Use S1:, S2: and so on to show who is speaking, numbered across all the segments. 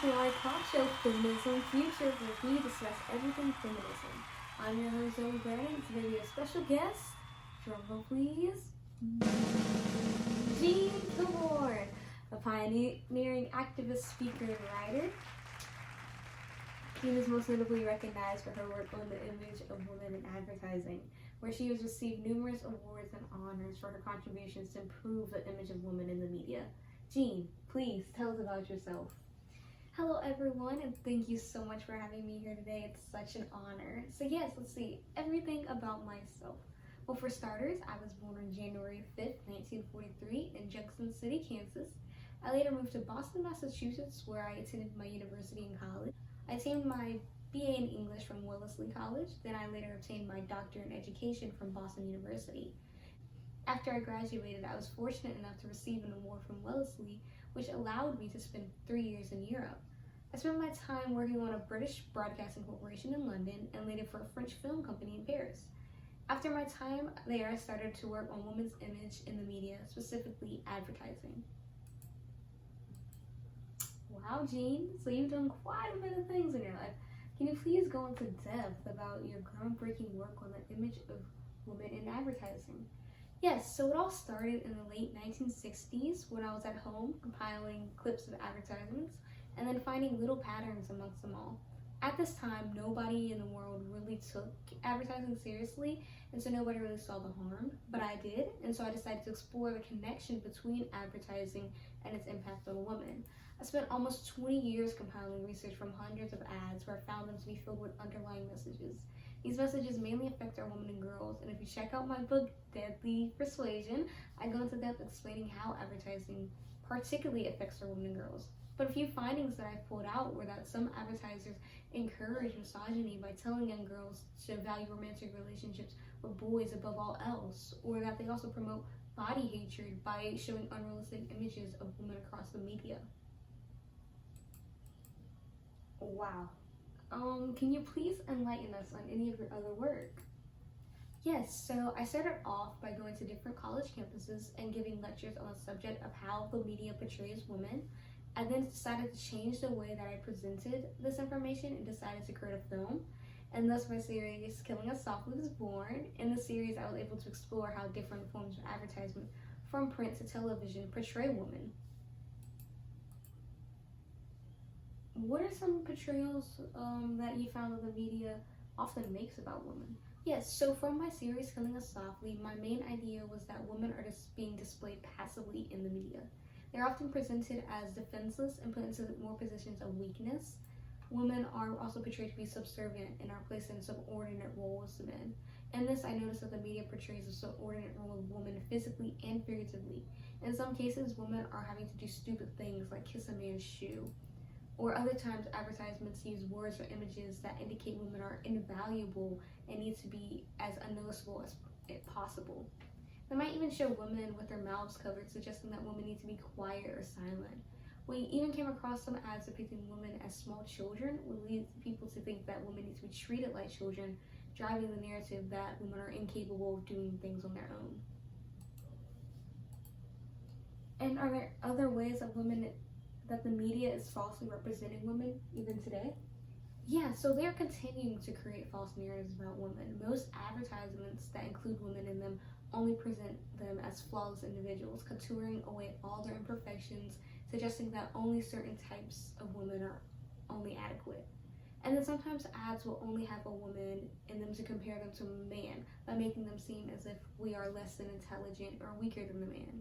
S1: to our Talkshow, Feminism Future, where we discuss everything feminism. I'm your host, Zoe Brannon. Today we have a special guest. Drumroll, please. Jean Kilbourne, a pioneering activist, speaker, and writer. Jean is most notably recognized for her work on the image of women in advertising, where she has received numerous awards and honors for her contributions to improve the image of women in the media. Jean, please tell us about yourself.
S2: Hello everyone, and thank you so much for having me here today. It's such an honor. So yes, let's see, everything about myself. Well, for starters, I was born on January 5th, 1943 in Junction City, Kansas. I later moved to Boston, Massachusetts, where I attended my university and college. I attained my BA in English from Wellesley College. Then I later obtained my doctorate in education from Boston University. After I graduated, I was fortunate enough to receive an award from Wellesley, which allowed me to spend 3 years in Europe. I spent my time working on a British broadcasting corporation in London and later for a French film company in Paris. After my time there, I started to work on women's image in the media, specifically advertising.
S1: Wow, Jean, so you've done quite a bit of things in your life. Can you please go into depth about your groundbreaking work on the image of women in advertising?
S2: Yes, so it all started in the late 1960s when I was at home compiling clips of advertisements and then finding little patterns amongst them all. At this time, nobody in the world really took advertising seriously, and so nobody really saw the harm, but I did, and so I decided to explore the connection between advertising and its impact on women. I spent almost 20 years compiling research from hundreds of ads where I found them to be filled with underlying messages. These messages mainly affect our women and girls, and if you check out my book, Deadly Persuasion, I go into depth explaining how advertising particularly affects our women and girls. But a few findings that I pulled out were that some advertisers encourage misogyny by telling young girls to value romantic relationships with boys above all else, or that they also promote body hatred by showing unrealistic images of women across the media.
S1: Wow. Can you please enlighten us on any of your other work?
S2: Yes, so I started off by going to different college campuses and giving lectures on the subject of how the media portrays women. I then decided to change the way that I presented this information and decided to create a film. And thus my series, Killing Us Softly, was born. In the series, I was able to explore how different forms of advertisement, from print to television, portray women.
S1: What are some portrayals that you found that the media often makes about women?
S2: Yes, so from my series, Killing Us Softly, my main idea was that women are just being displayed passively in the media. They're often presented as defenseless and put into more positions of weakness. Women are also portrayed to be subservient and are placed in subordinate roles to men. In this, I noticed that the media portrays a subordinate role of women physically and figuratively. In some cases, women are having to do stupid things like kiss a man's shoe. Or other times, advertisements use words or images that indicate women are invaluable and need to be as unnoticeable as possible. They might even show women with their mouths covered, suggesting that women need to be quiet or silent. We even came across some ads depicting women as small children, which leads people to think that women need to be treated like children, driving the narrative that women are incapable of doing things on their own.
S1: And are there other ways that the media is falsely representing women even today?
S2: Yeah, so they're continuing to create false narratives about women. Most advertisements that include women in them only present them as flawless individuals, contouring away all their imperfections, suggesting that only certain types of women are only adequate. And then sometimes ads will only have a woman in them to compare them to a man, by making them seem as if we are less than intelligent or weaker than the man.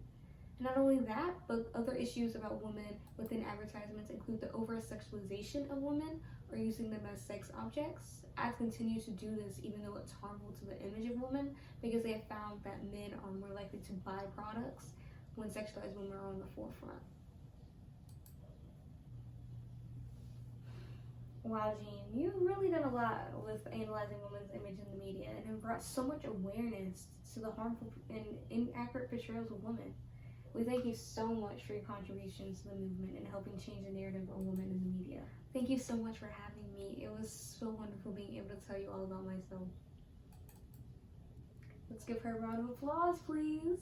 S2: And not only that, but other issues about women within advertisements include the over-sexualization of women or using them as sex objects. Ads continue to do this even though it's harmful to the image of women, because they have found that men are more likely to buy products when sexualized women are on the forefront.
S1: Wow, Jean, you've really done a lot with analyzing women's image in the media and have brought so much awareness to the harmful and inaccurate portrayals of women. We thank you so much for your contributions to the movement and helping change the narrative of women in the media.
S2: Thank you so much for having me. It was so wonderful being able to tell you all about myself.
S1: Let's give her a round of applause, please.